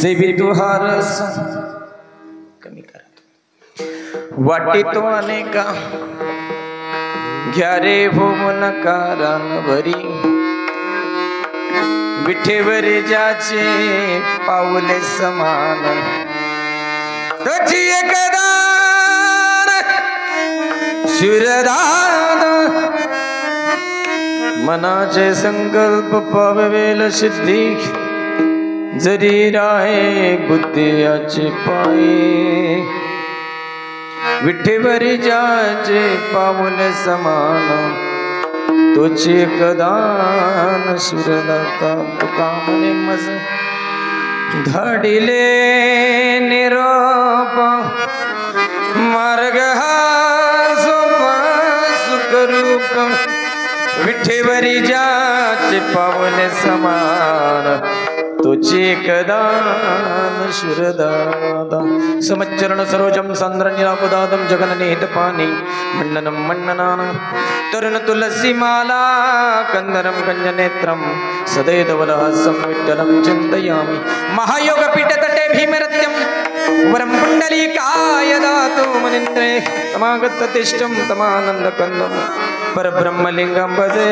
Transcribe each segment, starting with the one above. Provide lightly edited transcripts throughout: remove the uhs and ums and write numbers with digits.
सेवितो हारस कमी करा वाटे तो अनेका घ्या रे भोमन कारांवरी विठेवरी ज्याचे पाऊले समान तुझी एकदार शिरदान मनाचे संकल्प पावेल सिद्धी जरी राहे बुद्धियाचे पायी विठेवरी ज्याचे पाऊले समान तोचे कदान शिरदाता तुका मने मज धाडिले निरोप मार्ग हा सोपा सुखरूप विठेवरी ज्याचे पावले समान तुझे कदान शुरदादा समच्चरण सरोजम सांद्र निरापदादम जगननिहित पानी मण्डनम मण्डनान तरुण तुलसी माला कंदरम कंजनेत्रम सदैवलहासं विठ्ठलं चिन्तयामि महायोग पीठतटे भीमरत्यम वरं पुण्डलीकाय दातु मुनीन्द्रे तमागत तिष्ठं तमानंद कंदम परब्रह्मलिंगं भजे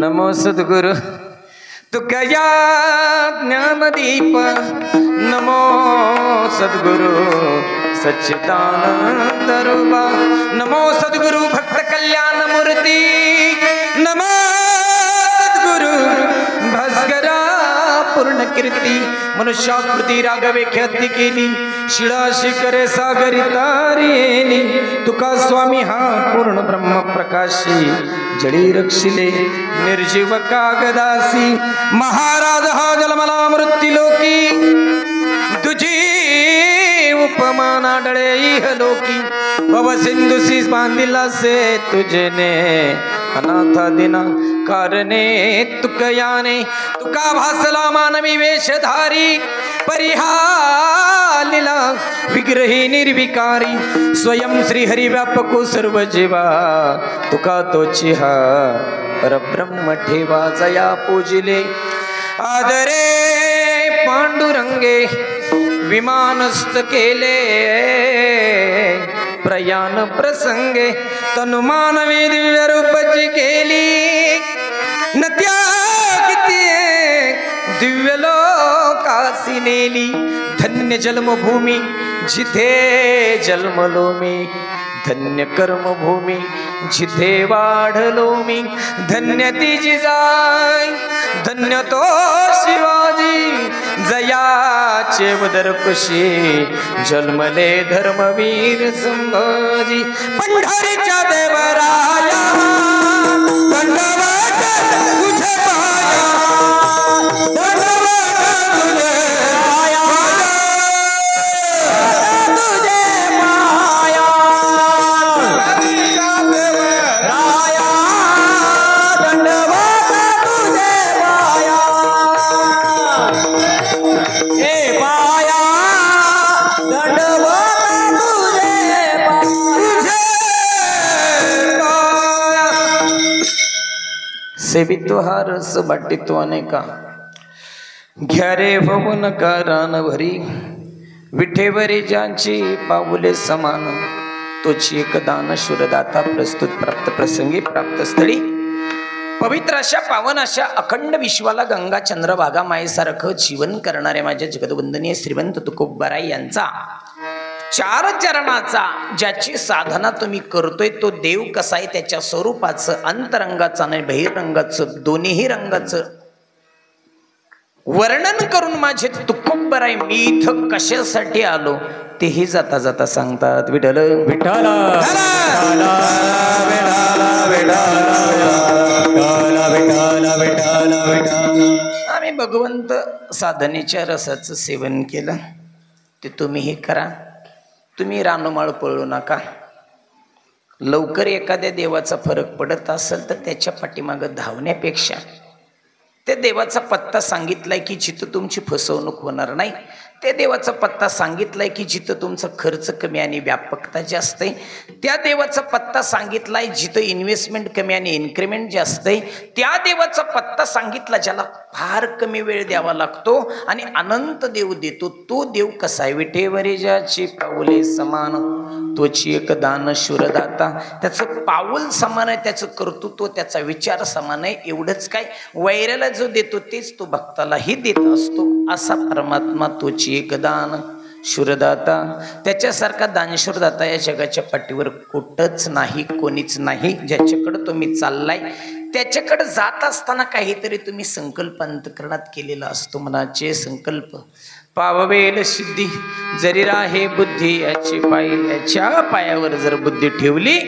नमो सद्गुरु तुकया ज्ञानदीप नमो सद्गुरु सच्चिदानंद रूपा नमो सद्गुरु भक्त कल्याण मूर्ति नमो सद्गुरु भास्करा पूर्ण कीर्ती मनुष्याकृती राघवे ख्याती केली शिळा शिखरे सागरी तारेली तुका स्वामी हा पूर्ण ब्रह्म प्रकाशी जडी रक्षिले निर्जीव कागदासी महाराज हा जन्मला मृत्युलोकी तुझी उपमाना डळे इहलोकी भव सिंधुसी बांधिला से तुझेने अनाथा दिना कारणे तुकयाने तुका भासला मानवी वेशधारी परिहालिला विग्रही निर्विकारी स्वयं श्री हरि व्यापको सर्व जीवा तुका तोची हा परब्रह्म ठेवा जया पूजिले आदरे पांडुरंगे विमानस्थ केले प्रयाण प्रसंगे तनुमानवी दिव्य रूपची केली नत्या किती दिव्य लोकासी नेली धन्य जन्मभूमी जिथे जन्मलो मी धन्य कर्मभूमी जिथे वाढलो मी धन्य ती जिजाई धन्य तो शिवाजी जयाचे उदर कुशी जन्मले धर्मवीर संभाजी पंढरीच्या देवराया दंडवत तुझे पाया दंडवत तुझे सेवितो हा रस बाटितो अनेका, घ्या रे भवन कारान भरी, विठेवरी ज्यांची पाऊले समान, तोची एक दान शूरदाता, प्रस्तुत प्राप्त प्रसंगी प्राप्त स्थळी, पवित्र अशा पावन अशा अखंड विश्वाला गंगा चंद्रभागा मायेसारखं जीवन करणाऱ्या माझ्या जगदवंदनीय श्रीमंत तुकोबराय यांचा 4 चरणाचा ज्याची साधना तुम्ही करतोय तो देव कसा आहे, त्याच्या स्वरूपाचं, अंतरंगाचं आणि बहिरंगाचं, दोन्ही रंगाचं वर्णन करून माझे तुकोबराय मी इथं कशासाठी आलो तेही जाता जाता सांगतात. विठ्ठल विठ्ठल आम्ही भगवंत साधनेच्या रसाचं सेवन केलं ते तुम्हीही करा. तुम्ही रानोमाळ पळू नका. लवकर एखाद्या देवाचा फरक पडत असेल तर त्याच्या पाठीमागं धावण्यापेक्षा त्या देवाचा पत्ता सांगितलाय की जिथं तुमची फसवणूक होणार नाही, त्या देवाचा पत्ता सांगितलाय की जिथं तुमचा खर्च कमी आणि व्यापकता जास्त आहे, त्या देवाचा पत्ता सांगितलाय जिथं इन्व्हेस्टमेंट कमी आणि इन्क्रिमेंट जास्त आहे, त्या देवाचा पत्ता सांगितला ज्याला फार कमी वेळ द्यावा लागतो आणि अनंत देव देतो. तो देव कसा आहे? विठेवरी ज्याची पाऊले समान, तोची एक दान शूरदाता. त्याचं पाऊल समान आहे, त्याचं कर्तृत्व, त्याचा विचार समान आहे. एवढंच काय, वैऱ्याला जो देतो तेच तो भक्तालाही देत असतो. असा परमात्मा तोची एक दान शूरदाता. त्याच्यासारखा दानशूरदाता या जगाच्या पाठीवर कुठंच नाही, कोणीच नाही. ज्याच्याकडे तुम्ही चाललाय त्याच्याकडे जात असताना काहीतरी तुम्ही संकल्प अंतःकरणात केलेला असतो. मनाचे संकल्प पाववेल सिद्धी जरी राहे बुद्धी याची पाय, याच्या पायावर जर बुद्धी ठेवली,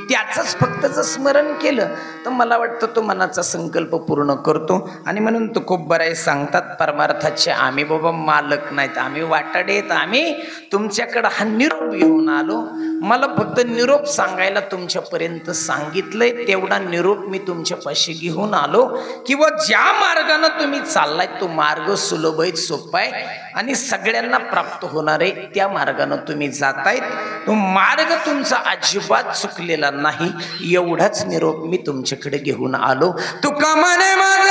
त्याचंच फक्त जर स्मरण केलं तर मला वाटतं तो मनाचा संकल्प पूर्ण करतो. आणि म्हणून तुकोबराय सांगतात परमार्थाचे आम्ही बाबा मालक नाहीत, आम्ही वाटाडेत. आम्ही तुमच्याकडं हा निरोप घेऊन आलो. मला फक्त निरोप सांगायला तुमच्यापर्यंत सांगितलंय, तेवढा निरोप मी तुमच्यापाशी घेऊन आलो. किंवा ज्या मार्गाने तुम्ही चाललाय तो मार्ग सुलभ आहे, सोपा आहे आणि सगळ्यांना प्राप्त होणार आहे. त्या मार्गाने तुम्ही जातायत, तो मार्ग तुमचा अजिबात चुकलेला नाही. एवढाच निरोप मी तुमच्याकडे घेऊन आलो. तुका म्हणे माझ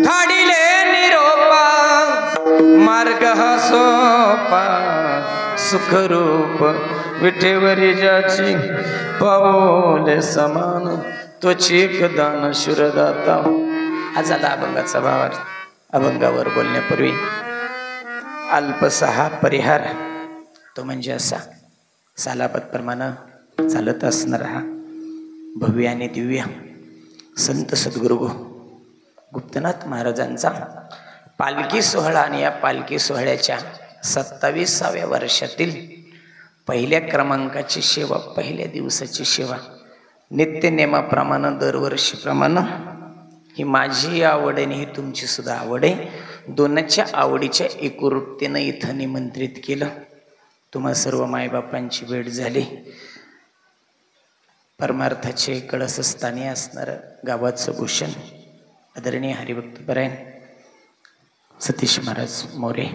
धाडिले निरोपा, मार्ग हा सोपा सुखरूप, विठेवरी ज्याची पाऊले समान, तोची एक दान शूरदाता. आज आला अभंगाचा भावार्थ. अभंगावर बोलण्यापूर्वी अल्पसा परिहार, तो म्हणजे असा सालापतप्रमाणे चालत असणारा हा भव्य आणि दिव्य संत सद्गुरु गुप्तनाथ महाराजांचा पालखी सोहळा. आणि या पालखी सोहळ्याच्या 27व्या वर्षातील पहिल्या क्रमांकाची सेवा, पहिल्या दिवसाची सेवा नित्यनेमाप्रमाणे दरवर्षीप्रमाणे ही माझी आवड आहे आणि ही तुमची सुद्धा आवड आहे. दोनाच्या आवडीच्या एकरूपतेनं इथं निमंत्रित केलं. तुम्हा सर्व मायबापांची भेट झाली. परमार्थाचे कळसस्थानी असणारं गावाचं भूषण आदरणीय हरिभक्तपरायण सतीश महाराज मोरे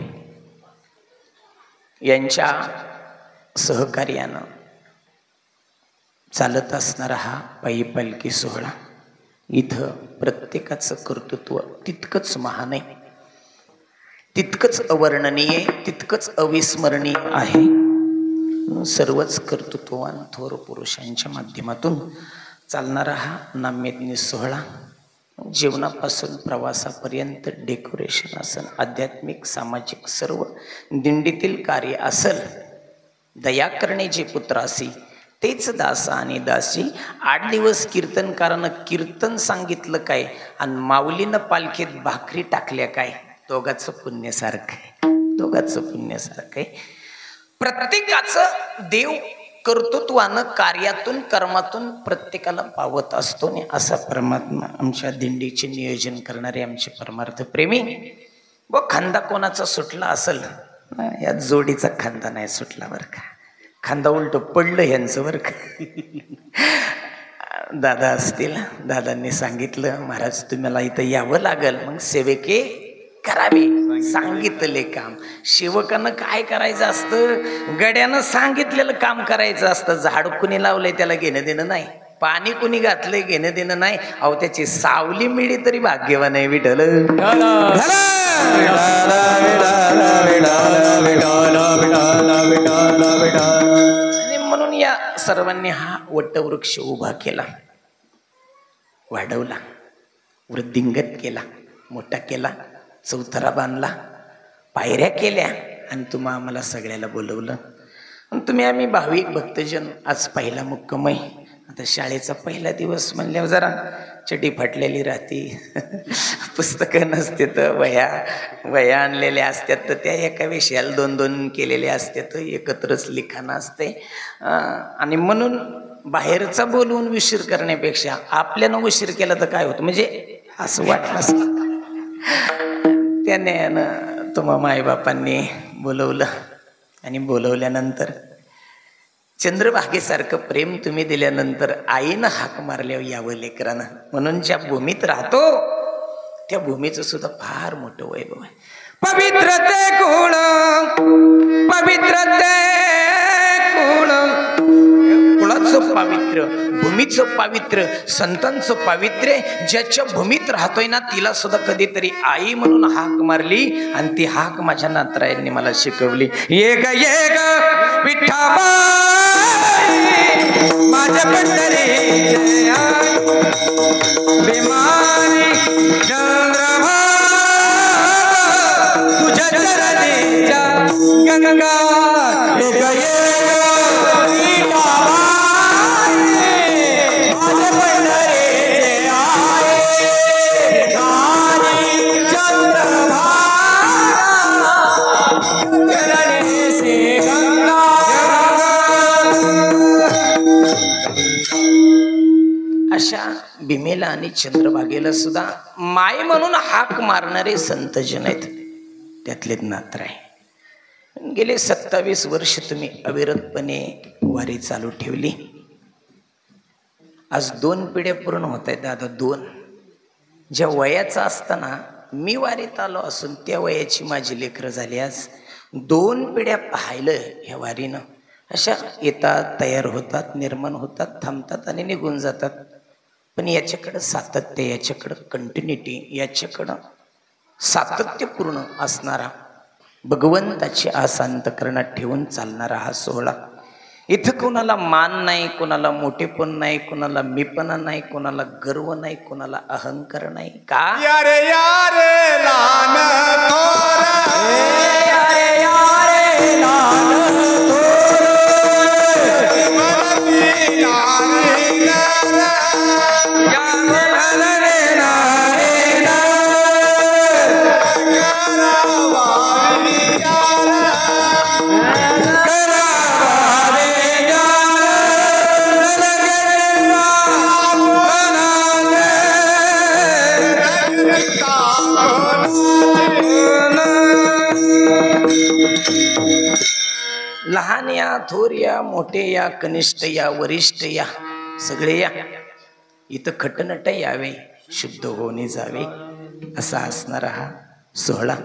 यांच्या सहकार्यानं चालत असणारा हा पायी पालखी सोहळा. इथं प्रत्येकाचं कर्तृत्व तितकंच महान आहे, तितकंच अवर्णनीय, तितकंच अविस्मरणीय आहे. सर्वच कर्तृत्ववान थोर पुरुषांच्या माध्यमातून चालणारा हा नामयज्ञ सोहळा जीवनापासून प्रवासापर्यंत डेकोरेशन असेल, आध्यात्मिक सामाजिक सर्व दिंडीतील कार्य असेल. दया करणे जे पुत्रासी तेच दासा आणि दासी. 8 दिवस कीर्तनकारानं कीर्तन सांगितलं काय आणि माऊलीनं पालखीत भाकरी टाकल्या काय, दोघाचं पुण्यासारखं आहे, दोघाचं पुण्यासारखं आहे. प्रत्येकाचं देव कर्तृत्वानं कार्यातून कर्मातून प्रत्येकाला पावत असतो. आणि असा परमात्मा आमच्या दिंडीचे नियोजन करणारे आमचे परमार्थ प्रेमी. व खांदा कोणाचा सुटला असेल, या जोडीचा खांदा नाही सुटला बरं का, खांदा उलट पडलं ह्यांचं बरं का. दादा असतील, दादांनी सांगितलं महाराज तुम्हाला इथं यावं लागल, मग सेवेके करावे, सांगितले काम. सेवकानं काय करायचं असतं, गड्यानं सांगितलेलं काम करायचं असतं. झाड कुणी लावलंय त्याला घेणं देणं नाही. पाणी कुणी घातलंय घेणं देणं नाही. अहो त्याची सावली मिळी तरी भाग्यवान आहे विठ्ठल. आणि म्हणून या सर्वांनी हा वटवृक्ष उभा केला, वाढवला, वृद्धिंगत केला, मोठा केला, चौथरा बांधला, पायऱ्या केल्या आणि तुम्हा आम्हाला सगळ्याला बोलवलं. तुम्ही आम्ही भाविक भक्तजन आज पहिला मुक्काम आहे. आता शाळेचा पहिला दिवस म्हणल्यावर जरा चटी फाटलेली राहते, पुस्तकं नसते तर वह्या आणलेल्या असतात, तर त्या एका विषयाला 2-2 केलेल्या असतात, एकत्रच लिखाण असते. आणि म्हणून बाहेरचा बोलवून उशीर करण्यापेक्षा आपल्यानं उशीर केला तर काय होतं, म्हणजे असं वाटलं त्याने तुम्हा मायबापांनी बोलवलं. आणि बोलवल्यानंतर चंद्रभागेसारखं प्रेम तुम्ही दिल्यानंतर आईनं हाक मारल्यावर यावं लेकरानं. म्हणून ज्या भूमीत राहतो त्या भूमीचं सुद्धा फार मोठं वैभव आहे. पवित्र ते कुळ, पवित्र ते कुळ, कुळाचं पावित्र्य, भूमीचं पावित्र्य, संतांचं पावित्र्य. ज्याच्या भूमीत राहतोय ना तिला सुद्धा कधीतरी आई म्हणून हाक मारली. आणि ती हाक माझ्या नातरायांनी मला शिकवली. ये ग विठ्ठाबाई माझ्या पंढरी बिमारी चंद्रभा तुझ्या चरणीच्या गंगा. ये ग अशा भीमेला आणि चंद्रभागेला सुद्धा माय म्हणून हाक मारणारे संतजन आहेत. त्यातले नातराय गेले 27 वर्ष तुम्ही अविरतपणे वारी चालू ठेवली. आज 2 पिढ्या पूर्ण होत आहेत दादा. 2 ज्या वयाचा असताना मी वारीत आलो असून त्या वयाची माझी लेकरं झाली. आज 2 पिढ्या पाहिलं ह्या वारीनं. अशा येतात, तयार होतात, निर्माण होतात, थांबतात आणि निघून जातात. पण याच्याकडं सातत्य, याच्याकडं कंटिन्युटी, याच्याकडं सातत्यपूर्ण असणारा, भगवंताची आस अंतःकरणात ठेवून चालणारा हा सोहळा. इथं कोणाला मान नाही, कोणाला मोठेपण नाही, कोणाला मीपणा नाही, कोणाला गर्व नाही, कोणाला अहंकार नाही. का यारे यारे लान लहान या, थोर या, मोठे या, कनिष्ठ या, वरिष्ठ या, सगळे या. इथं खटनट यावे, शुद्ध होणे जावे, असा असणारा हा सोहळा.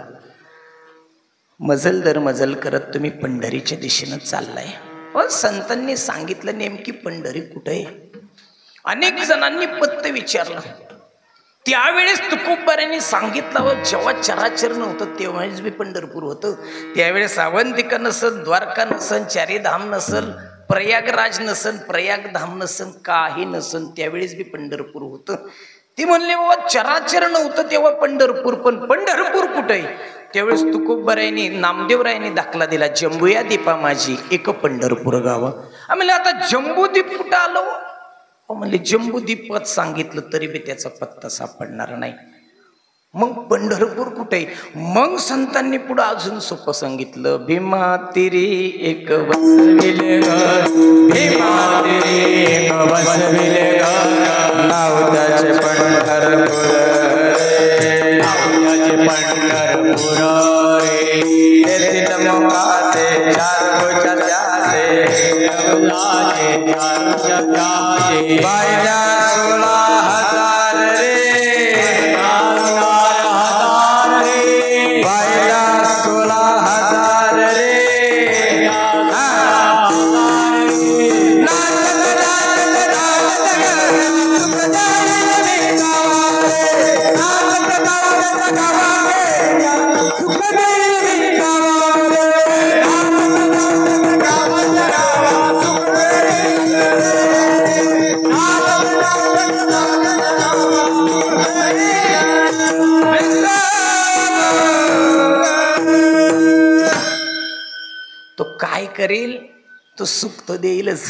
मजल दर मजल करत तुम्ही पंढरीच्या दिशेनं चाललाय. संतांनी सांगितलं नेमकी पंढरी कुठे आहे. अनेक जणांनी पत्ते विचारलं. त्यावेळेस तुकोबारांनी सांगितलं जेव्हा चराचर नव्हतं तेव्हाच बी पंढरपूर होतं. त्यावेळेस अवंतिका नसल, द्वारका नसन, चारीधाम नसल, प्रयागराज नसन, प्रयागधाम नसन, काही नसन, त्यावेळेस बी पंढरपूर होतं. ती म्हणले बाबा चराचर नव्हतं तेव्हा पंढरपूर, पण पंढरपूर कुठे. त्यावेळेस तुकोबारायांनी, नामदेवरायांनी दाखला दिला, जंबूया दीपा माझी एक पंढरपूर गाव. आम्ही आता जम्बूदीप कुठं आलो. म्हणले जम्बूदीपच सांगितलं तरी बी त्याचा पत्ता सापडणार नाही. मग पंढरपूर कुठे. मग संतांनी पुढे अजून सोपं सांगितलं, भीमा तिरी एक वसविले ग, भीमा तिरी एक वसविले ग, नाव त्याचे पंढरपूर रे, नाव त्याचे पंढरपूर रे. येथील मोकाचे 4 भुजा त्याचे, कमलाचे 4 भुजा त्याचे, बायला 16,000 रे, बायला 16,000 रे. नाचत नाचत नाचत करेल तो सुख तो देईलच,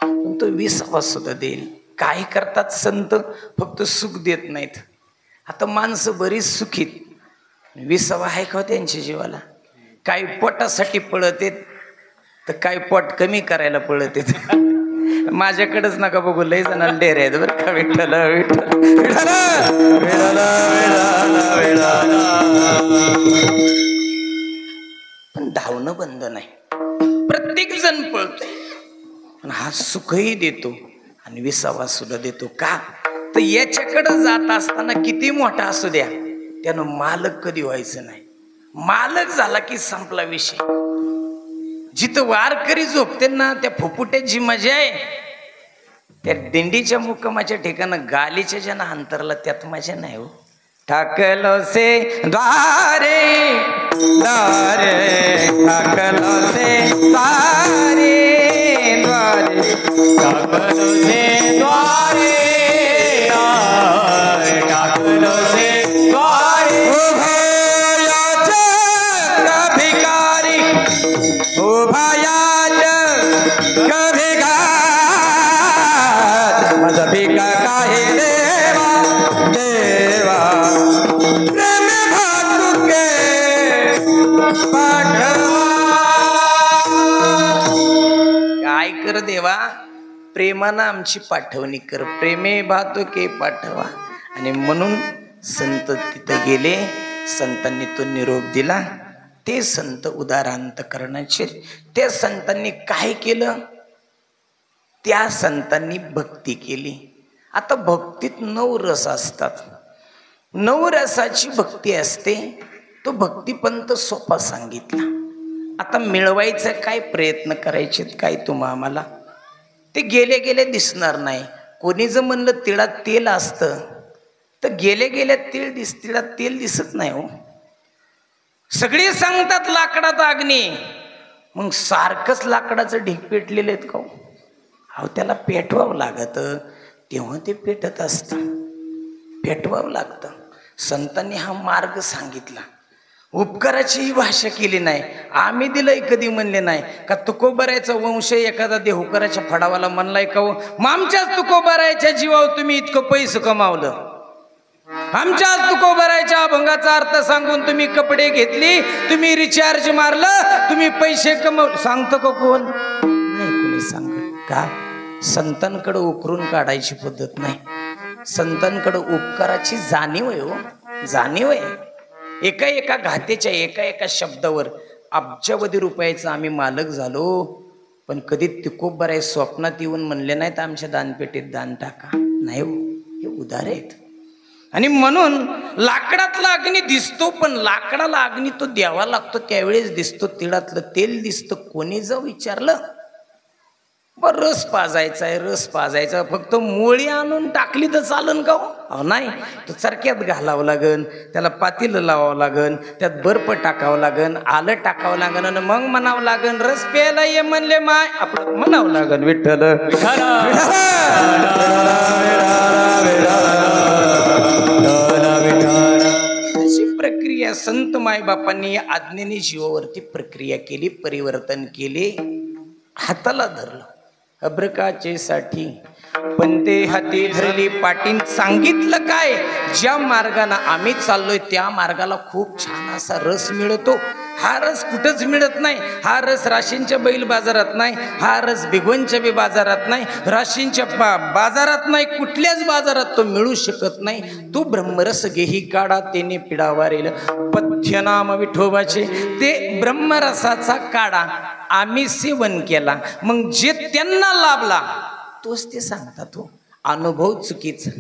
पण तो विसावा सुद्धा देईल. काय करतात संत? फक्त सुख देत नाहीत. आता माणसं बरीच सुखीत, विसावा आहे का त्यांच्या जीवाला? काही पोटासाठी पळत आहेत तर काही पोट कमी करायला पळत आहेत. माझ्याकडेच नका बघू, लय जणांना डेरे आहेत बरं का. विठ्ठल विठ्ठल पण धावणं बंद नाही. प्रत्येक जण पळतोय, पण हा सुखही देतो आणि विसावा सुद्धा देतो. का तर याच्याकडे जात असताना किती मोठा असू द्या, त्यानं मालक कधी व्हायचं नाही. मालक झाला की संपला विषय. जिथं वारकरी झोपते ना त्या फुफुट्यात जी मजा आहे, त्या दिंडीच्या मुक्कामाच्या ठिकाणं गालीच्या ज्यांना अंतरला त्यात मजा नाही हो. ठाकलो से द्वारे द्वारे, ठाकलो से द्वारे द्वारे, ठाकलो से द्वारे द्वारे, ठाकलो से द्वारे. भिकारी उभयाच कभी घात, माझा भिका काही देवा देवा, प्रेम भातुके पाठवा. काय कर देवा, प्रेमानं आमची पाठवणी कर, प्रेमे भातुके पाठवा. आणि म्हणून संत तिथं गेले, संतांनी तो निरोप दिला. ते संत उदारांत करण्याचे. त्या संतांनी काय केलं? त्या संतांनी भक्ती केली. आता भक्तीत 9 रस असतात. 9 रसाची भक्ती असते. तो भक्तिपंत सोपा सांगितला. आता मिळवायचा काय प्रयत्न करायचे काय तुम्हा आम्हाला? ते गेले गेले दिसणार नाही. कोणी जर म्हणलं तिळात तेल असतं तर गेले गेले तिळात तेल दिसत नाही हो. सगळे सांगतात लाकडात अग्नी, मग सारखंच लाकडाचं ढीग पेटलेले आहेत का? अहो त्याला पेटवावं लागत, तेव्हा ते पेटत असतं. पेटवावं लागतं. संतांनी हा मार्ग सांगितला. उपकाराची ही भाषा केली नाही. आम्ही दिलंय कधी म्हणले नाही का. तुकोबारायचा वंश एखादा देहुकराच्या फडावाला म्हणलाय का? आमच्याच तुकोबारायच्या जीवावर तुम्ही इतकं पैसे कमावलं, आमच्याच तुकोबारायच्या अभंगाचा अर्थ सांगून तुम्ही कपडे घेतली, तुम्ही रिचार्ज मारलं, तुम्ही पैसे कमवले. सांगतो का कोण? नाही कोणी सांगत. का? संतांकडे उकरून काढायची पद्धत नाही. संतांकडे उपकाराची जाणीव आहे हो, जाणीव आहे. एका एका घातेच्या एका एका शब्दावर अब्जावधी रुपयाचा आम्ही मालक झालो, पण कधी तुकोबाराय स्वप्नात येऊन म्हणले नाहीत आमच्या दानपेटीत दान टाका. नाही हो, हे उदार आहेत. आणि म्हणून लाकडातला अग्नी दिसतो, पण लाकडाला अग्नी तो द्यावा लागतो त्यावेळेस दिसतो. तिळातलं तेल दिसतं. कोणी जर विचारलं बर रस पाजायचा आहे, रस पाजायचा, फक्त मोळी आणून टाकली तर चालन का? अहो नाही, तो चरक्यात घालावं लागन, त्याला पातीलं लावावं लागन, त्यात बर्फ टाकावं लागन, आलं टाकावं लागन, आणि मग म्हणावं लागन रस प्यायला ये म्हणले माय, आपलं म्हणावं लागन विठ्ठल. अशी प्रक्रिया संत मायबापांनी आज्ञेने जीवावरती प्रक्रिया केली, परिवर्तन केले. हाताला धरलं अब्रकाचे साठी, पण ते हाती धरली पाटीन. सांगितलं काय? ज्या मार्गाने आम्ही चाललोय त्या मार्गाला खूप छान असा रस मिळतो. हा रस कुठंच मिळत नाही. हा रस राशींच्या बैल बाजारात नाही, हा रस भिगवणच्या बी बाजारात नाही, राशींच्या बाजारात नाही, कुठल्याच बाजारात तो मिळू शकत नाही. तो ब्रह्मरस घेही काढा तेने पिढा वारेल, पथ्य नाम विठोबाचे. ते ब्रह्मरसाचा काढा आम्ही सेवन केला, मग जे त्यांना लाभला तोच ते सांगतात हो. अनुभव चुकीचा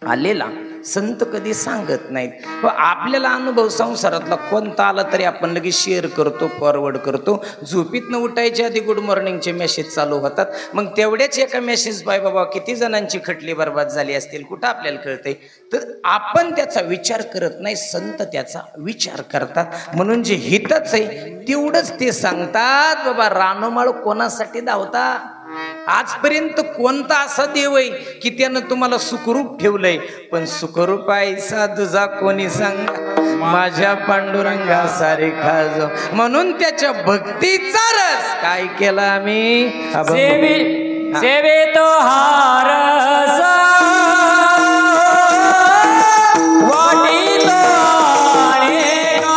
आलेला संत कधी सांगत नाहीत. व आपल्याला अनुभव संसारातला कोणता आला तरी आपण लगेच शेअर करतो, फॉरवर्ड करतो. झोपीतनं उठायच्या आधी गुड मॉर्निंगचे मेसेज चालू होतात. मग तेवढ्याच एका मेसेज बाय बाबा किती जणांची खटली बर्बाद झाली असतील कुठं आपल्याला कळतंय. तर आपण त्याचा विचार करत नाही, संत त्याचा विचार करतात. म्हणून जे हितच आहे तेवढंच ते सांगतात. बाबा रानोमाळ कोणासाठी धावता? आजपर्यंत कोणता असा देव आहे की त्यानं तुम्हाला सुखरूप ठेवलंय? पण सुखरूप आहे साधूजा कोणी सांगा, माझ्या पांडुरंगा सारे खाज. म्हणून त्याच्या भक्तीचा रस काय केला आम्ही? सेवे तो हारस वाटी तो अनेका.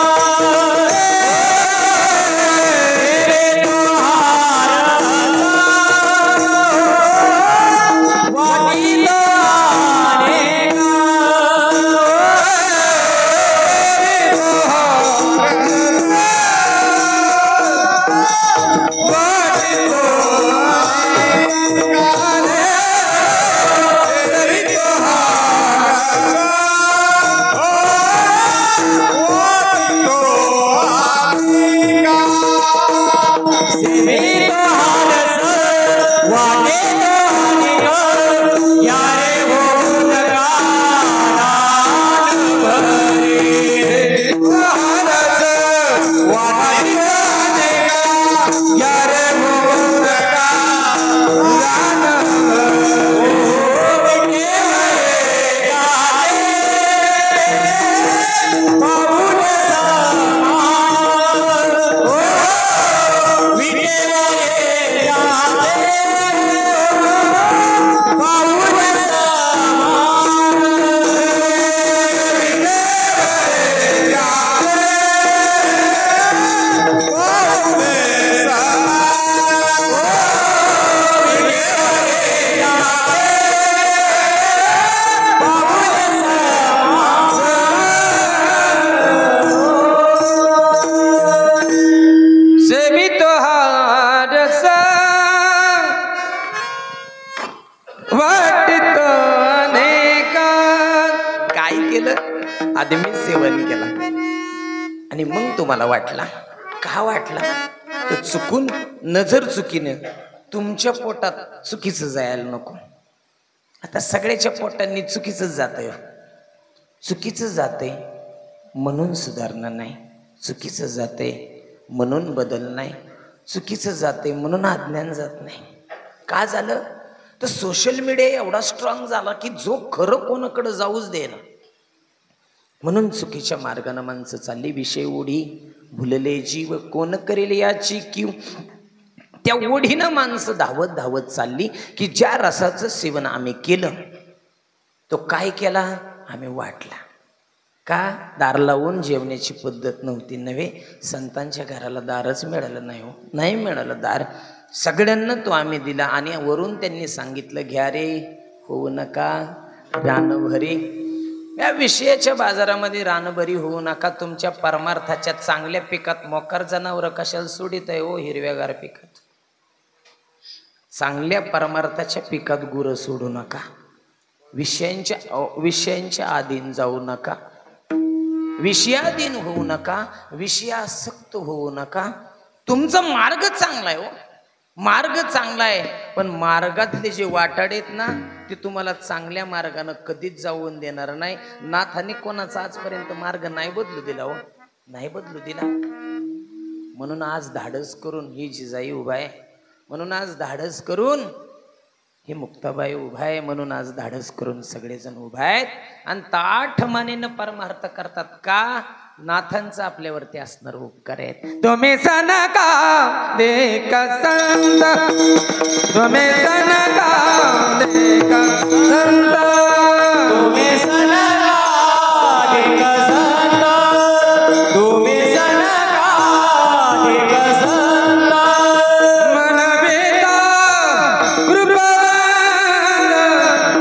सेवे तो हारस वाटी तो अनेका. आधी मी सेवन केला आणि मग तुम्हाला वाटला. का वाटला? तर चुकून नजर चुकीने तुमच्या पोटात चुकीचं जायला नको. आता सगळ्याच्या पोटांनी चुकीचं जातंय. चुकीचं जाते म्हणून सुधारणा नाही, चुकीचं जाते म्हणून बदल नाही, चुकीचं जाते म्हणून अज्ञान जात नाही. का झालं? तर सोशल मीडिया एवढा स्ट्रॉंग झाला की जो खरं कोणाकडे जाऊच दे ना. म्हणून चुकीच्या मार्गाने माणसं चालली. विषय ओढी भुलले जीव कोण करेल याची कीव. त्या ओढीनं माणसं धावत धावत चालली की ज्या रसाचं सेवन आम्ही केलं तो काय केला? आम्ही वाटला. का? दार लावून जेवण्याची पद्धत नव्हती नव्हे. संतांच्या घराला दारच मिळालं नाही हो, नाही मिळालं दार. सगळ्यांना तो आम्ही दिला आणि वरून त्यांनी सांगितलं घ्या रे, होऊ नका रानभरी. या विषयाच्या बाजारामध्ये रानभरी होऊ नका. तुमच्या परमार्थाच्या चांगल्या पिकात मोकार जनावर कशाला सोडित आहे हो? हिरव्यागार पिकात, चांगल्या परमार्थाच्या पिकात गुरं सोडू नका. विषयांच्या आधीन जाऊ नका, विषयाधीन होऊ नका, विषयासक्त होऊ नका. तुमचा मार्ग चांगला आहे हो, मार्ग चांगला आहे. पण मार्गातले जे वाटाडे आहेत ना ते तुम्हाला चांगल्या मार्गानं कधीच जाऊन देणार नाही. नाथाने कोणाचा आजपर्यंत मार्ग नाही बदलू दिला हो, नाही बदलू दिला. म्हणून आज धाडस करून ही जिजाई उभा आहे, म्हणून आज धाडस करून हे मुक्ताबाई उभा आहे, म्हणून आज धाडस करून सगळेजण उभा आहेत आणि ताठ मानेनं परमार्थ करतात. का? नाथांचा आपल्यावरती असणार उपकार आहेत. तुम्ही सनका देखा संत, तुम्ही सनका देखा संत, तुम्ही सनका देखा संत, तुम्ही सनका देखा संत. मन बेटा कृपा,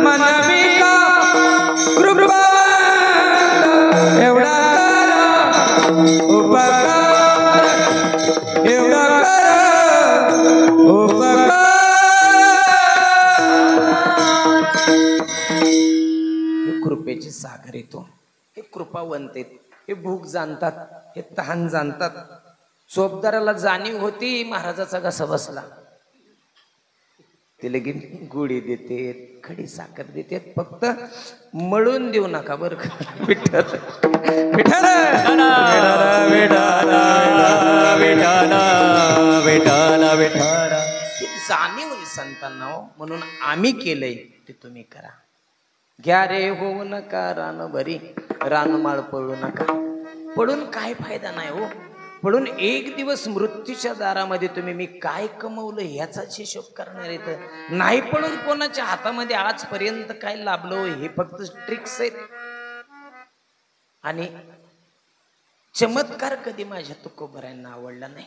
मन बेटा कृपा एवढा उपकार, एवढा उपकार. हे कृपेचे सागर येतो. हे कृपावंत आहेत, हे भूक जाणतात, हे तहान जाणतात. चोपदाराला जाणीव होती महाराजाचा कसा बसला, ते लगीन गुढी देते, खडी साखर देते. फक्त मळून देऊ नका बरं का. विठ्ठल विठ्ठल विठाला विठाला विठाला विठाला. जाणीव आहे संतांना हो, म्हणून आम्ही केलंय ते तुम्ही करा. घ्या रे होऊ नका रान भरी, रानमाळ पळू नका. पडून काय फायदा नाही हो. पडून एक दिवस मृत्यूच्या दारामध्ये तुम्ही मी काय कमवलं ह्याचाच हिशोब करणार आहे. तर नाही पडून कोणाच्या हातामध्ये आजपर्यंत काय लाभलो हे फक्त ट्रिक्स आहेत. आणि चमत्कार कधी माझ्या तुकोबरायांना आवडला नाही.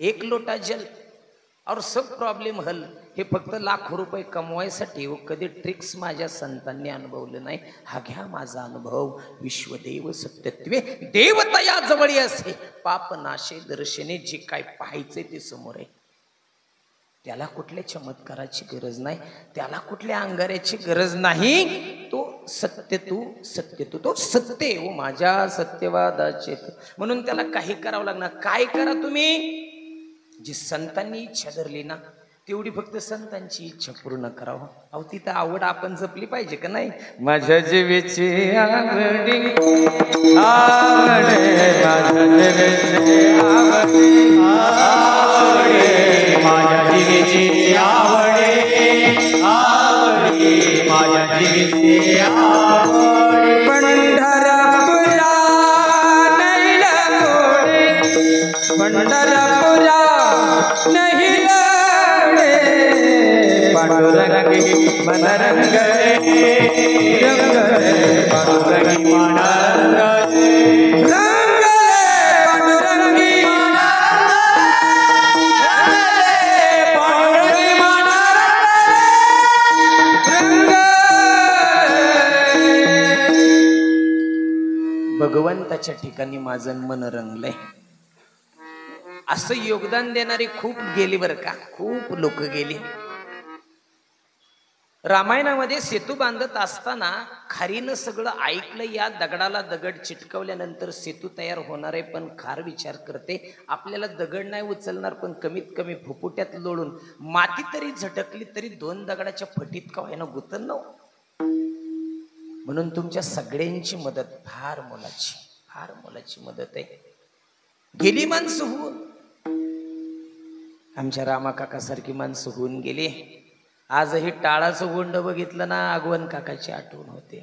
एक लोटा जल और सब प्रॉब्लेम हल हे फक्त लाखो रुपये कमवायसाठी व कधी ट्रिक्स माझ्या संतांनी अनुभवलं नाही. हा घ्या माझा अनुभव. विश्वदेव सत्यत्वे देवता या जवळी असे, पाप नाशे दर्शने. जे काय पाहायचे ते समोर आहे. त्याला कुठल्या चमत्काराची गरज नाही, त्याला कुठल्या अंगाऱ्याची गरज नाही. तो सत्य तू तो सत्य हो माझ्या सत्यवादाचे. म्हणून त्याला काही करावं लागणार. काय करा तुम्ही, जी संतांनी इच्छा धरली ना तेवढी फक्त संतांची इच्छा पूर्ण करावं. अहो तिथं आवड आपण जपली पाहिजे का नाही. माझ्या जीवेची आवडी आवडे माझ्या जीवेची आवडे, आवडे माझ्या जीवेची आवडे, आवडे माझ्या जीवेची आवडे. पंढरपुरा नैल गोडे, पंढरपुरा नहीं लड़े, पांडुरंगी मन रंगले, रंगले पांडुरंगी मन रंगले, रंगले पांडुरंगी मन रंगले, पांडुरंगी मन रंगले. भगवंताच्या ठिकाणी माझं मन रंगलंय. असं योगदान देणारी खूप गेली बरं का, खूप लोक गेली. रामायणामध्ये सेतू बांधत असताना खारीनं सगळं ऐकलं. या दगडाला दगड चिटकवल्यानंतर सेतू तयार होणार आहे. पण खार विचार करते आपल्याला दगड नाही उचलणार, पण कमीत कमी फुफुट्यात लोळून माती तरी झटकली तरी 2 दगडाच्या फटीत का व्हायना गुतन न. म्हणून तुमच्या सगळ्यांची मदत फार मोलाची मदत आहे. गेली माणसं होऊन, आमच्या रामा काका सारखी माणसं होऊन गेली. आजही टाळाचं गोंड बघितलं ना आगवण काकाची आठवण होते.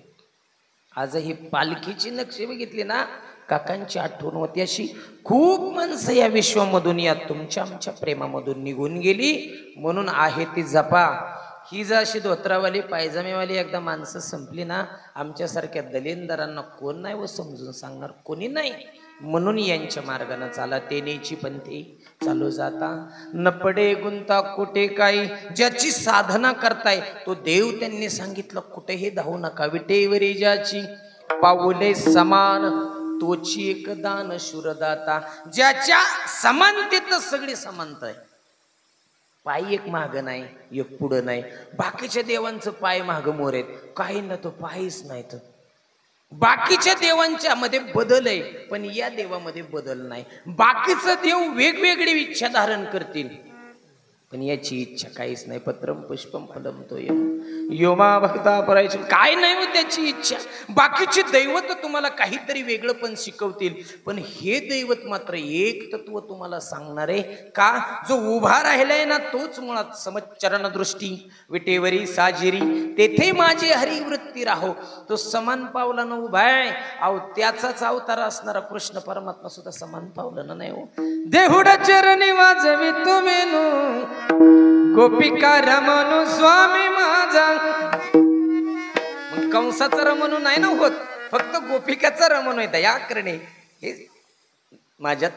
आजही पालखीची नक्षी बघितली ना काकांची आठवण होती. अशी खूप माणसं या विश्वामधून या तुमच्या आमच्या प्रेमामधून निघून गेली. म्हणून आहे ती जपा. ही जर अशी धोत्रावाली पायजमेवाली एकदा माणसं संपली ना आमच्यासारख्या दलिंदरांना कोण नाही व समजून सांगणार कोणी नाही. म्हणून यांच्या मार्गाने चाला. तेनेची पंथी चालू जाता न पडे गुंता कुठे काही. ज्याची साधना करताय तो देव त्यांनी सांगितलं कुठेही धावू नका. विटेवरी ज्याची पाऊले समान तोची एक दान शूरदाता. ज्याच्या समानतेत सगळी समानता आहे. पाय एक माग नाही एक पुढं नाही. बाकीच्या देवांचं पाय माग मोर आहेत, काही ना तो पायच नाही. तर बाकीच्या देवांच्या मध्ये बदल आहे पण या देवामध्ये बदल नाही. बाकीचं देव वेगवेगळी इच्छा धारण करतील पण याची इच्छा काहीच नाही. पत्रम पुष्पम फलम तो योमा भक्ता परायची काय नाही हो त्याची इच्छा. बाकीचे दैवत तुम्हाला काहीतरी वेगळं पण शिकवतील पण हे दैवत मात्र एक तत्व तुम्हाला सांगणार आहे का. जो उभा राहिलाय ना तोच मुळात समचरण दृष्टी विटेवरी साजिरी तेथे माझी हरिवृत्ती राहो. तो समान पावलानं उभा आहे. अहो त्याचाच अवतार असणारा कृष्ण परमात्मा सुद्धा समान पावलानं नाही हो. देहुडा चरणी वाजवी तुम्ही गोपिका रमणू स्वामी माझा. मग कंसाचा रमणू नाही ना होत, फक्त गोपिकाचा रमणू आहे. दया करणे हे माझ्यात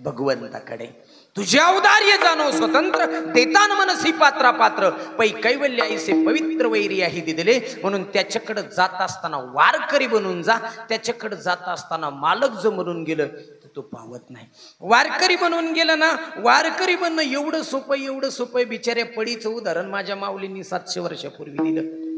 भगवंताकडे. तुझे औदार्य जाणो स्वतंत्र देतान मनसी पात्रा पात्र पै कैवल्य ऐसे पवित्र वैर्याही दिले. म्हणून त्याच्याकडे जात असताना वारकरी बनून जा. त्याच्याकडे जात असताना मालक जो म्हणून गेलं तो पावत नाही. वारकरी बनवून गेलं ना, वारकरी बनणं एवढं सोपं बिचाऱ्या पळीचं उदाहरण माझ्या माऊलींनी 700 वर्षापूर्वी दिलं.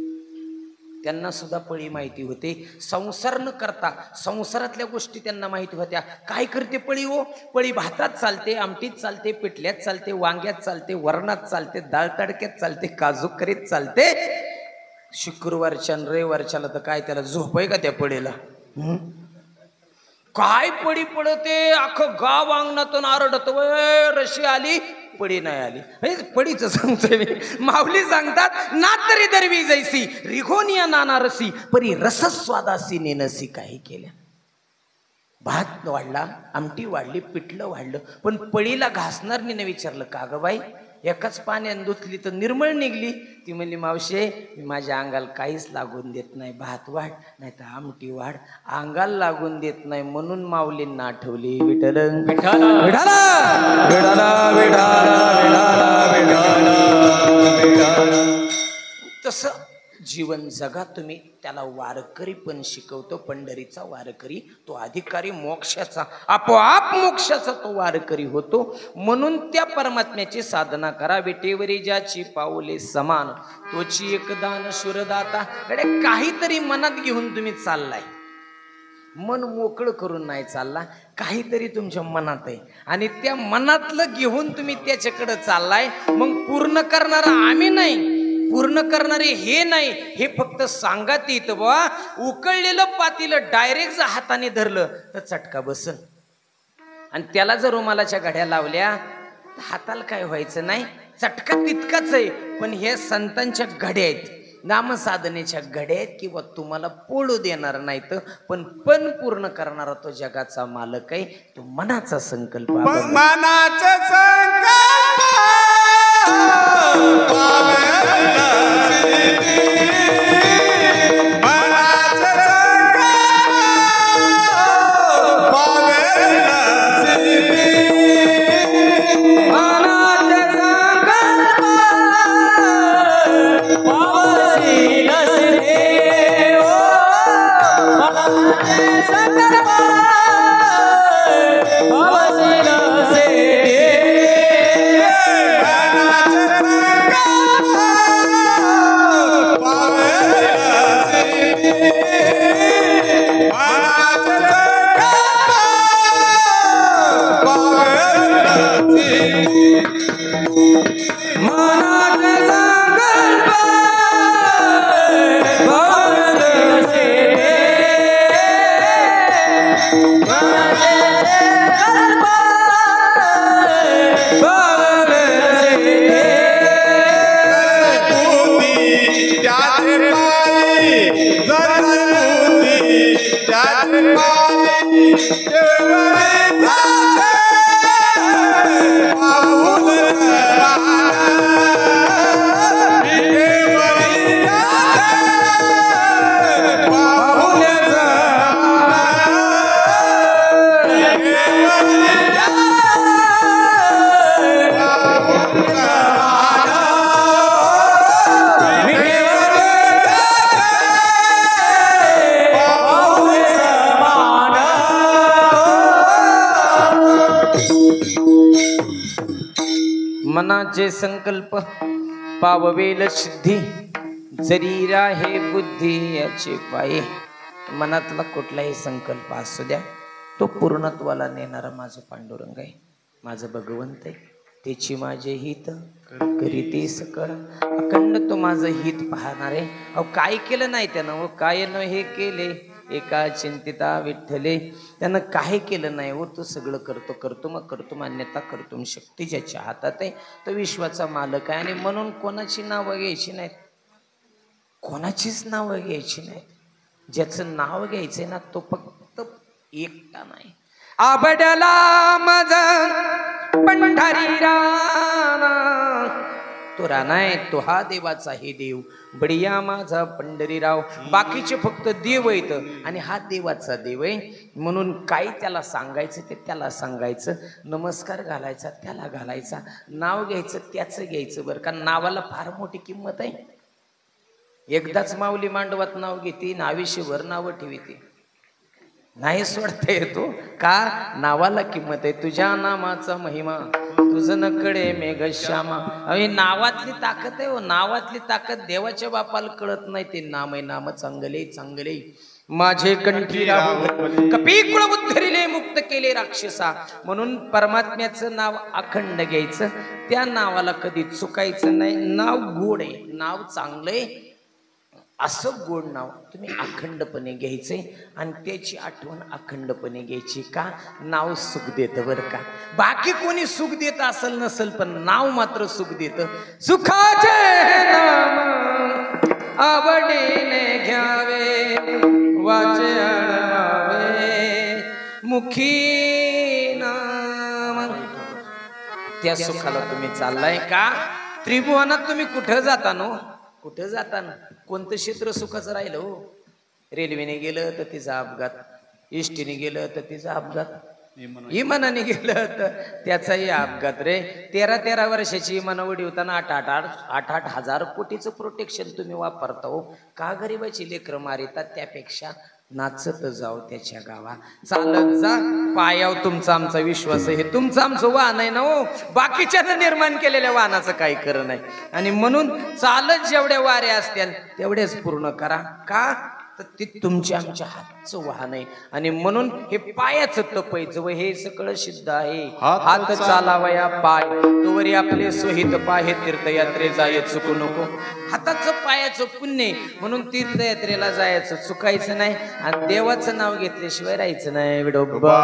त्यांना सुद्धा पळी माहिती होते. संसार न करता संसारातल्या गोष्टी त्यांना माहिती होत्या. काय करते पळी हो. पळी भातात चालते, आमटीत चालते, पिठल्यात चालते, वांग्यात चालते, वरणात चालते, डाळ तडक्यात चालते, काजू करीत चालते. शुक्रवारच्या रविवारच्याला तर काय त्याला झोप आहे का त्या पळीला. काय पडी पडते. अख्खं गाव अंगणातून आरडत रशी आली पडी नाही आली. हे पडीचं सांगतोय मी. माऊली सांगतात ना तरी दरवी जैसी रिघोनिया नाना रसी परी रसस्वादासी नेनसी काही केल्या. भात वाढला, आमटी वाढली, पिठलं वाढलं, पण पळीला घासणारीने विचारलं का ग बाई एकाच पाण्याने धुतली तर निर्मळ निघली. ती म्हणली मावशे मी माझ्या अंगाला काहीच लागून देत नाही, भात वाढ नाही तर आमटी वाढ, अंगाला लागून देत नाही म्हणून माऊलींना आठवली विठ्ठल विठ्ठल विठ्ठल विठ्ठल. तसं जीवन जगा तुम्ही. त्याला वारकरी पण शिकवतो. पंढरीचा वारकरी तो अधिकारी मोक्षाचा, आपोआप मोक्षाचा तो वारकरी होतो. म्हणून त्या परमात्म्याची साधना करा. विटेवरी ज्याची पाऊले समान तोची एकदान शुरदाता. कडे काहीतरी मनात घेऊन तुम्ही चाललाय, मन मोकळं करून नाही चालला, काहीतरी तुमच्या मनात आहे आणि त्या मनातलं घेऊन तुम्ही त्याच्याकडे चाललाय. मग पूर्ण करणारा आम्ही नाही, पूर्ण करणारे हे नाही, हे फक्त सांगत येतं बा. उकळलेलं पातीलं डायरेक्ट जर हाताने धरलं तर चटका बसन आणि त्याला जर रुमालाच्या घड्या लावल्या तर हाताला काय व्हायचं नाही, चटका तितकाच आहे. पण हे संतांच्या घड्या आहेत, नामसाधनेच्या घड्या आहेत किंवा तुम्हाला पोळू देणार नाहीत, पण पूर्ण करणारा तो जगाचा मालक आहे. तो मनाचा संकल्प मनाचा संकल्प मनाचे संकल्प पाववेल सिद्धी जरी राहे बुद्धी याचे पाये. मनातला कुठलाही संकल्प असू द्या तो पूर्णत्वाला नेणारा माझं पांडुरंग आहे, माझं भगवंत आहे. त्याची माझे हित करीते सकळ अखंड तो माझं हित पाहणार आहे. अहो काय केलं नाही त्यानं, व काय न हे केले एका चिंतिता विठ्ठले. त्यानं काय केलं नाही हो, तो सगळं करतो मग करतो मान्यता करतो. शक्ती ज्याच्या हातात आहे तो विश्वाचा मालक आहे. आणि म्हणून कोणाची नावं घ्यायची नाहीत, कोणाचीच नावं घ्यायची नाहीत. ज्याचं नाव घ्यायचंय ना तो फक्त एकटा नाही. आबड्याला माझा पंढरी राणा तो राणा आहे, तो हा देवाचा हे देव. बडिया माझा पंढरीराव. बाकीचे फक्त देव आहेत आणि हा देवाचा देव आहे. म्हणून काय त्याला सांगायचं ते त्याला सांगायचं, नमस्कार घालायचा त्याला घालायचा, नाव घ्यायचं त्याचं घ्यायचं. बरं का, नावाला फार मोठी किंमत आहे. एकदाच माऊली मांडवात नाव घेते, आयुष्यभर नावं ठेवते, नाही सोडता येतो का, नावाला किंमत आहे. तुझ्या नामाचा महिमा तुझं नकडे मेघ श्यामा. अरे नावातली ताकद आहे हो, नावातली ताकद देवाच्या बापाला कळत नाही. ते नाम आहे, नाम चांगले चांगले माझे कंठी राहू कपी कुळ उद्धरिले मुक्त केले राक्षसा. म्हणून परमात्म्याचं नाव अखंड घ्यायचं, त्या नावाला कधी चुकायचं नाही. नाव गोड आहे, नाव चांगलंय. असं गोड नाव तुम्ही अखंडपणे घ्यायचे आणि त्याची आठवण अखंडपणे घ्यायची. का? नाव सुख देतं बरं का. बाकी कोणी सुख देत असेल नसेल पण नाव मात्र सुख देतं. सुखाचे नाम आवडीने घ्यावे, वाचे आळवावे मुखी नाम. त्या सुखाला तुम्ही चाललाय का? त्रिभुवनात तुम्ही कुठं जाता नो? कुठं जाता ना? कोणतं क्षेत्र सुखाचं राहिलं हो? रेल्वेने गेलं तर तिचा अपघात, एसटीने गेलं तर तिचा अपघात, विमानाने गेलं तर त्याचाही अपघात रे. 13-13 वर्षाची विमान उडवताना 8-8 हजार कोटीचं प्रोटेक्शन तुम्ही वापरता हो. का गरीबाची लेकरं मारितात? त्यापेक्षा नाचत जाऊ त्याच्या गावा, चालत जा. पायावर तुमचा आमचा विश्वास आहे. हे तुमचं आमचं वाहन आहे ना हो. बाकीच्यानं निर्माण केलेल्या वाहनाचं काही खरं नाही. आणि म्हणून चालत जेवढ्या वाऱ्या असतील तेवढेच पूर्ण करा. का? तर ते तुमच्या आमच्या हातचं वाहन आहे. आणि म्हणून हे पायाचं तपयचं व हे सगळं सिद्ध आहे. हात चालावया पाय तोवरी आपले सोहित पाय, हे तीर्थयात्रे जाय चुकू नको. हाताचं पायाचं पुण्य म्हणून तीर्थयात्रेला जायचं चुकायचं नाही. आणि देवाचं नाव घेतल्याशिवाय राहायचं नाही. विडोबा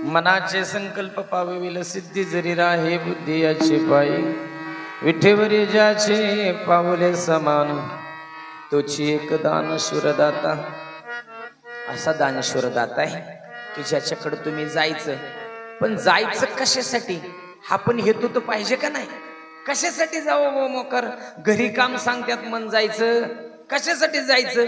मनाचे संकल्प पाविल सिद्धी जरी राहे बुद्धी याची पायी. विठेवरी ज्याचे पावले समान तोची एक दानशूर दाता. असा दानशूर दाता आहे की ज्याच्याकडे तुम्ही जायचं. पण जायचं कशासाठी हा पण हेतू तर पाहिजे का नाही? कशासाठी जावं मोकर? घरी काम सांगतात मन जायचं. कशासाठी जायचं?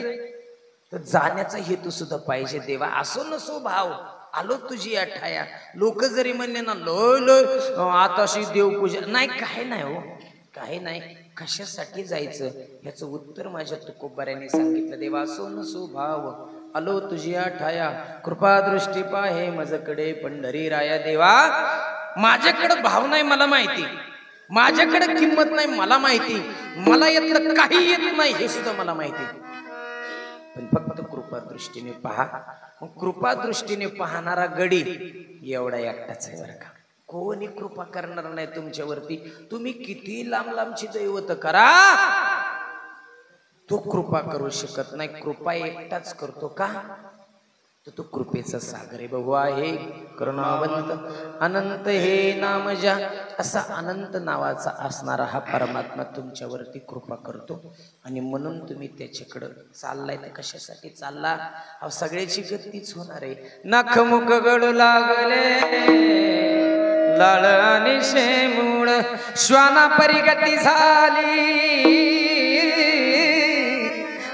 तर जाण्याचा हेतू सुद्धा पाहिजे. देवा असो नसो भाव आलो तुझी अठाया. लोक जरी म्हणले ना लोय लोय आताशी देवपूजा नाही, काही नाही हो, काही नाही. कशासाठी जायचं याचं उत्तर माझ्या तुकोबाऱ्याने सांगितलं. देवा असो नसो भाव आलो तुझी अठाया, कृपा दृष्टी पाहे मजकडे पंढरी राया. देवा माझ्याकडे भाव नाही मला माहिती, माझ्याकडे किंमत नाही मला माहिती, मला यातलं काही येत नाही हे सुद्धा मला माहिती. पण फक्त कृपा दृष्टीने पहा. कृपा दृष्टीने पाहणारा गडी एवढा एकटाच आहे बरं का. कोणी कृपा करणार नाही तुमच्यावरती. तुम्ही किती लांब लांबची दैवत करा तो कृपा करू शकत नाही. कृपा एकटाच करतो. का? तर तो कृपेचा सागर आहे. बहु आहे करुणावंत अनंत हे नाम ज्या. असा अनंत नावाचा असणारा हा परमात्मा तुमच्यावरती कृपा करतो. आणि म्हणून तुम्ही त्याच्याकडं चाललाय. तर कशासाठी चालला? अहो सगळ्याची गतीच होणार आहे. नखमुख गळू लागले लाळ आणि शेमूळ, श्वाना परिगती झाली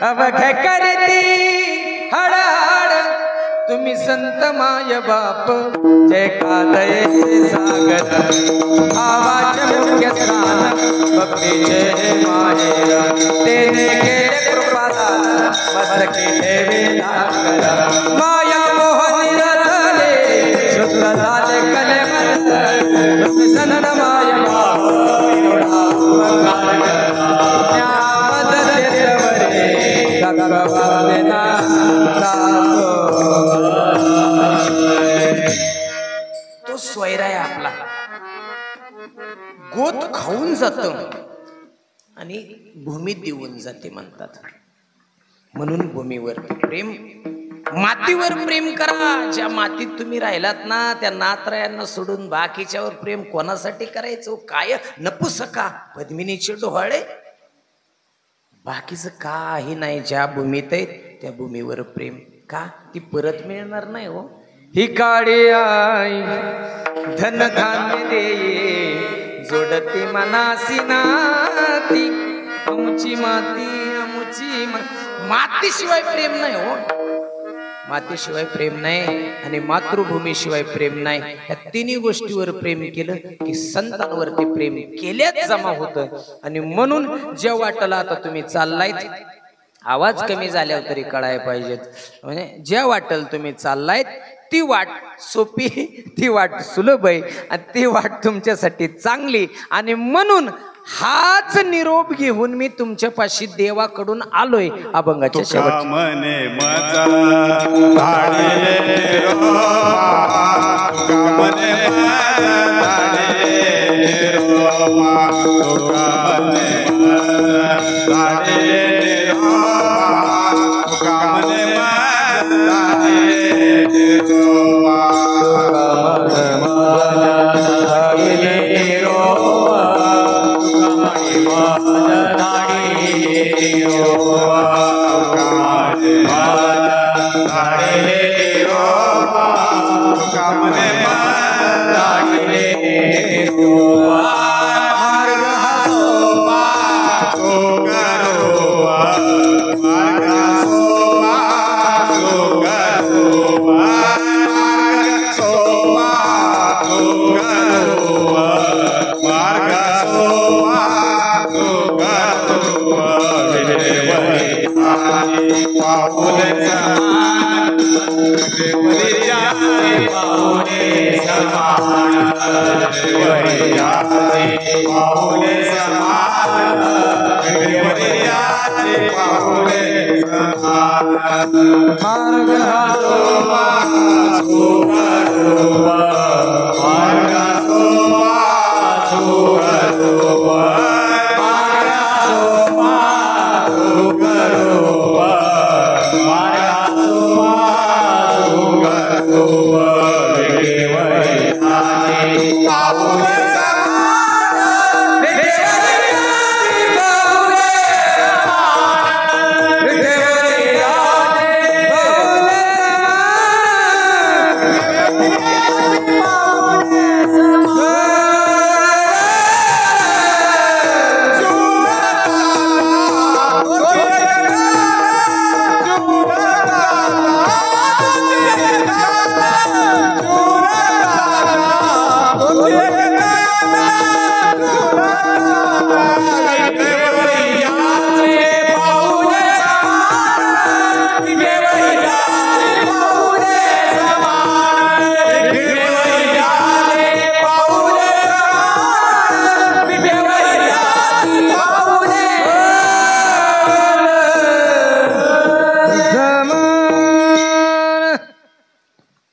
अवघ करती हळहळ. तुम्ही संत माय बाप जय कादये सागर, आवाज मुख्य स्थान भक्तीचे माहेर. तेने केले कृपादान मस्तकी ठेवी लागला. माया मोह निरसले शुद्ध झाले कलेवर. तुम्ही सनन माय बाप एवढा उपकार त्या मदतीवरे गगवादेना तो स्वैरा आहे आपला. गोत खाऊन जात आणि भूमी देऊन जाते म्हणतात. म्हणून भूमीवर प्रेम, मातीवर प्रेम करा. ज्या मातीत तुम्ही राहिलात ना त्या नातरायांना सोडून बाकीच्यावर प्रेम कोणासाठी करायचं? काय नपुसका पद्मिनीचे डोहाळे, बाकीचं काही नाही. ज्या भूमीत आहे त्या भूमीवर प्रेम. का ती परत मिळणार नाही हो. ही काळी आई धन धान्य दे जोडते मनासी नाती अमुची माती अमुची मातीशिवाय प्रेम नाही हो. मातीशिवाय प्रेम नाही आणि मातृभूमीशिवाय प्रेम नाही. या तिन्ही गोष्टीवर प्रेम केलं की संतांवरती प्रेम केल्याच जमा होतं. आणि म्हणून ज्या वाटेला आता तुम्ही चाललायत, आवाज कमी झाल्यावर तरी कळायला पाहिजेत, म्हणजे ज्या वाटेल तुम्ही चाललायत ती वाट सोपी, ती वाट सुलभ आहे आणि ती वाट तुमच्यासाठी चांगली. आणि म्हणून हाच निरोप घेऊन मी तुमच्या पाशी देवाकडून आलोय अभंगाच्या शेवट. मने मजा धाडिले निरोपा, तुका मने मजा धाडिले निरोपा, तुका मने मजा धाडिले निरोपा, तुका मने मजा धाडिले निरोपा,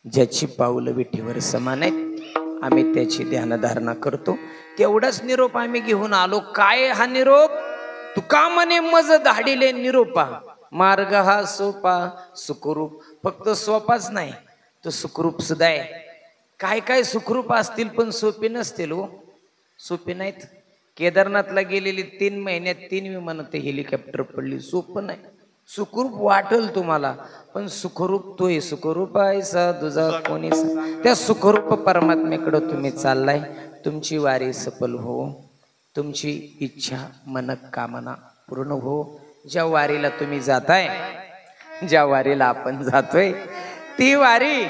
ज्याची पाऊलं विठीवर समान आहेत आम्ही त्याची ध्यानधारणा करतो. तेवढाच निरोप आम्ही घेऊन आलो. काय हा निरोप? तुका म्हणे मज धाडिले निरोपा, मार्ग हा सोपा सुखरूप. फक्त सोपाच नाही, तो सुखरूप सुद्धा आहे. काय काय सुखरूप असतील पण सोपे नसतील हो. सोपे नाहीत. केदारनाथला गेलेली 3 महिन्यात 3 विमानं ते हेलिकॉप्टर पडली. सोपं नाही. सुखरूप वाटल तुम्हाला पण सुखरूप तोय सुखरूप आहे सा तुझा कोणी. त्या सुखरूप परमात्म्याकडे तुम्ही चाललाय. तुमची वारी सफल हो, तुमची इच्छा मनक कामना पूर्ण हो. ज्या वारीला तुम्ही जाताय, ज्या वारीला आपण जातोय ती वारी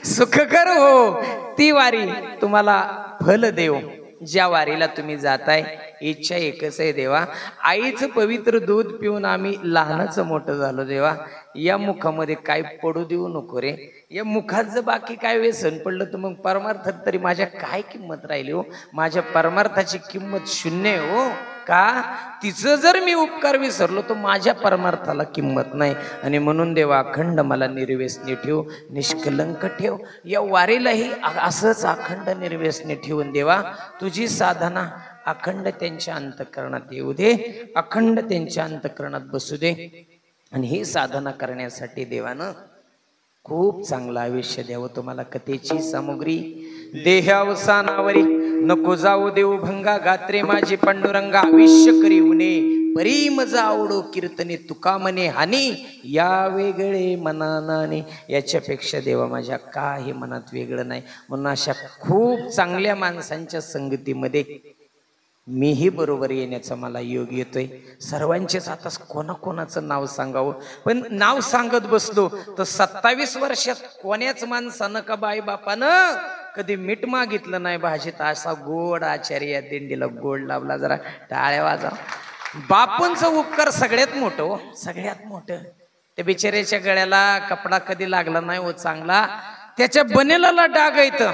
सुखकर हो. ती वारी तुम्हाला फल देव. ज्या वारीला तुम्ही जाताय इच्छा एकच आहे देवा, आईचं पवित्र दूध पिऊन आम्ही लहानच मोठं झालो देवा. या मुखामध्ये काय पडू देऊ नको रे. या मुखात जर बाकी काय व्यसन पडलं तर मग परमार्थात तरी माझ्या काय किंमत राहिली हो. माझ्या परमार्थाची किंमत शून्य आहे हो. का? तिचं जर मी उपकार विसरलो तर माझ्या परमार्थाला किंमत नाही. आणि म्हणून देवा अखंड मला निर्व्यसनी ठेव, निष्कलंक ठेव. या वारीलाही असंच अखंड निर्व्यसनी ठेवून देवा तुझी साधना अखंड त्यांच्या अंतःकरणात येऊ दे, अखंड त्यांच्या अंतःकरणात बसू दे. आणि ही साधना करण्यासाठी देवानं खूप चांगलं आयुष्य द्यावं तुम्हाला. कथेची सामुग्री देहावसानावरी नको जाऊ देऊ भंगा, गात्रे माझी पांडुरंगा आयुष्य करी उणे परी मज आवडो कीर्तने तुका म्हणे हानी या वेगळे मनानाने. याच्यापेक्षा देवा माझ्या काही मनात वेगळं नाही. म्हणून अशा खूप चांगल्या माणसांच्या संगतीमध्ये मीही बरोबर येण्याचा मला योग येतोय. सर्वांचेच आता कोणाकोणाचं नाव सांगावं, पण नाव सांगत बसलो तर 27 वर्षात कोण्याच माणसानं का बाई बापानं कधी मीठ मागितलं नाही भाजीत. असा गोड आचार्य या दिंडीला गोड लाभला. जरा टाळ्या वाजा. बापूंचं उपकार सगळ्यात मोठं हो, सगळ्यात मोठं. त्या बिचाऱ्याच्या गळ्याला कपडा कधी लागला नाही हो चांगला, त्याच्या बनेलाला डाग येतं,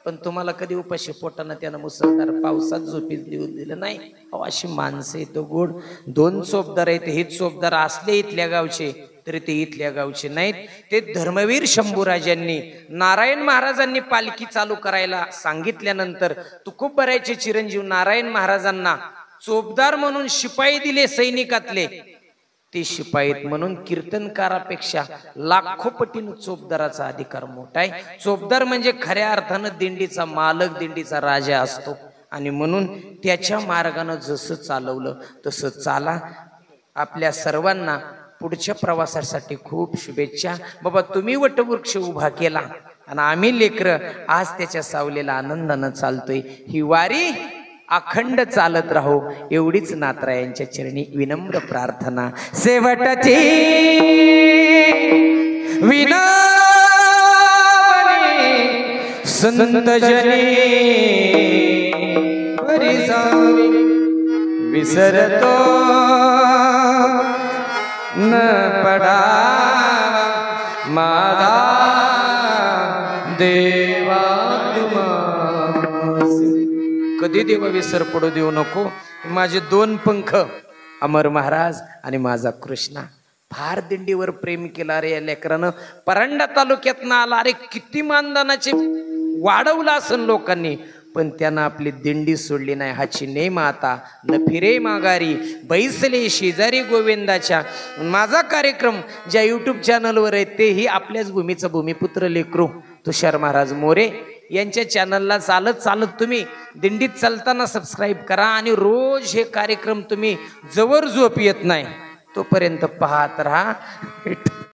पण तुम्हाला कधी उपाशी पोटानं त्यानं मुसळधार पावसात झोपीत देऊन दिलं नाही. अशी माणसं येतो गोड. 2 चोपदार आहेत, हे चोपदार असले इथल्या गावचे तरी ते इथल्या गावचे नाहीत. ते धर्मवीर शंभूराजांनी नारायण महाराजांनी पालखी चालू करायला सांगितल्यानंतर तुकोबरायचे चिरंजीव नारायण महाराजांना चोपदार म्हणून शिपाई दिले सैनिकातले. ते शिपाईत म्हणून कीर्तनकारापेक्षा लाखो पटीनं चोपदाराचा अधिकार मोठा आहे. चोपदार म्हणजे खऱ्या अर्थानं दिंडीचा मालक, दिंडीचा राजा असतो. आणि म्हणून त्याच्या मार्गानं जसं चालवलं तसं चाला. आपल्या सर्वांना पुढच्या प्रवासासाठी खूप शुभेच्छा. बाबा तुम्ही वटवृक्ष उभा केला आणि आम्ही लेकरं आज त्याच्या सावलेला आनंदानं चालतोय. ही वारी अखंड चालत राहो एवढीच नाथरायांच्या चरणी विनम्र प्रार्थना. शेवटची विनवणी संतजनी परिसावी विसरतो न पडा माझा देवा तुम्हासी. कधी देवा विसर पडू देऊ नको. माझे 2 पंख अमर महाराज आणि माझा कृष्णा. फार दिंडीवर प्रेम केला रे या लेकरानं. परांडा तालुक्यातनं आला. अरे किती मानधनाचे वाढवला असन लोकांनी, पण त्यांना आपली दिंडी सोडली नाही. हाची ने माता न फिरे माघारी बैसले शेजारी गोविंदाच्या. माझा कार्यक्रम ज्या यूट्यूब चॅनलवर आहे तेही आपल्याच भूमीचा भूमिपुत्र लेकरू तुषार महाराज मोरे यांच्या चॅनलला चालत चालत तुम्ही दिंडीत चालताना सबस्क्राईब करा. आणि रोज हे कार्यक्रम तुम्ही जवळ झोप येत नाही तोपर्यंत पाहत राहा.